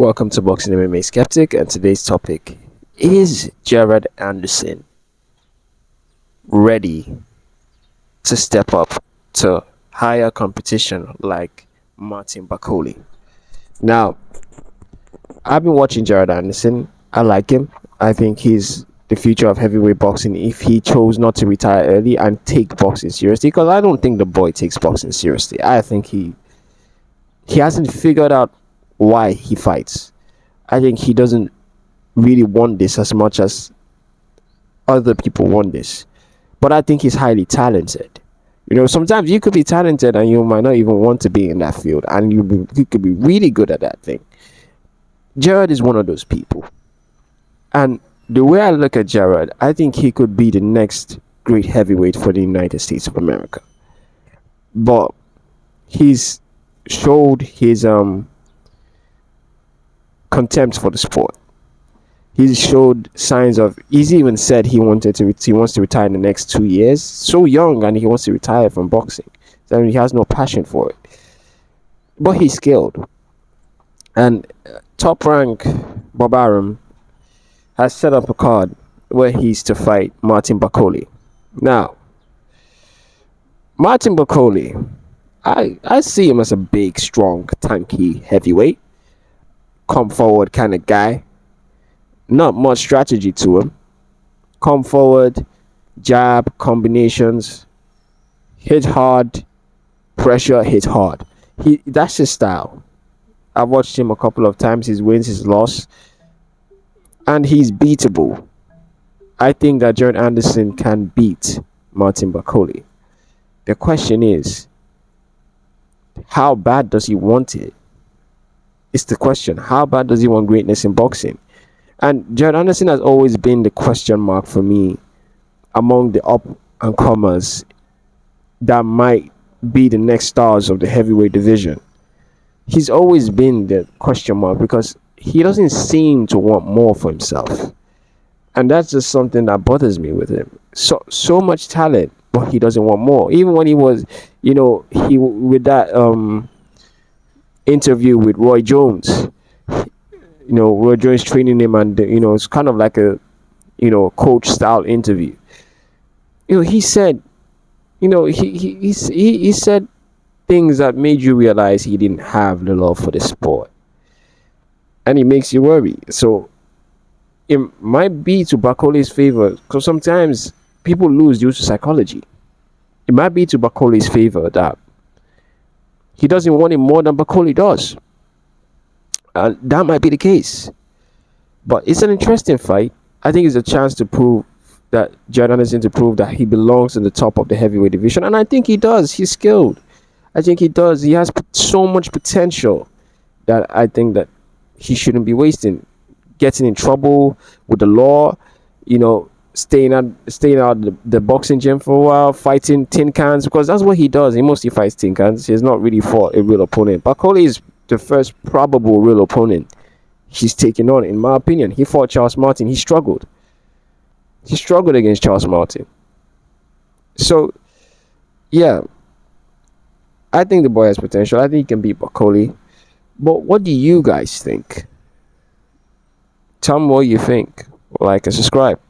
Welcome to Boxing MMA Skeptic, and today's topic is Jerad Anderson ready to step up to higher competition like Martin Bakole? Now, I've been watching Jerad Anderson. I like him. I think he's the future of heavyweight boxing if he chose not to retire early and take boxing seriously, because I don't think the boy takes boxing seriously. I think he hasn't figured out why he fights. I think he doesn't really want this as much as other people want this. But I think he's highly talented. Sometimes you could be talented and you might not even want to be in that field, and you could be really good at that thing. Jerad is one of those people. And the way I look at Jerad, I think he could be the next great heavyweight for the United States of America. But he's showed his contempt for the sport. He showed signs of. He's even said he wants to retire in the next 2 years. So young, and he wants to retire from boxing. So he has no passion for it. But he's skilled. And Top Rank Bob Arum has set up a card where he's to fight Martin Bakole. Now, Martin Bakole, I see him as a big, strong, tanky heavyweight. Come forward kind of guy. Not much strategy to him. Come forward, jab, combinations, hit hard, pressure, hit hard. That's his style. I've watched him a couple of times, his wins, his loss, and he's beatable. I think that Jerad Anderson can beat Martin Bakole. The question is, how bad does he want it? It's the question. How bad does he want greatness in boxing? And Jerad Anderson has always been the question mark for me among the up-and-comers that might be the next stars of the heavyweight division. He's always been the question mark because he doesn't seem to want more for himself. And that's just something that bothers me with him. So much talent, but he doesn't want more. Even when he was, with that interview with Roy Jones, Roy Jones training him, and it's kind of like a coach style interview. He said, he said things that made you realize he didn't have the love for the sport, and it makes you worry. So it might be to Bakole's favor, because sometimes people lose due to psychology. It might be to Bakole's favor that he doesn't want it more than Bakole does. And that might be the case. But it's an interesting fight. I think it's a chance to prove that Jerad Anderson to prove that he belongs in the top of the heavyweight division. And I think he does. He's skilled. I think he does. He has so much potential that I think that he shouldn't be wasting. Getting in trouble with the law, staying out the boxing gym for a while, fighting tin cans, because that's what he does. He mostly fights tin cans. He has not really fought a real opponent. Bakole is the first probable real opponent he's taken on, in my opinion. He fought Charles Martin. He struggled against Charles Martin. So yeah, I think the boy has potential. I think he can beat Bakole. But what do you guys think? Tell me what you think. Like and subscribe.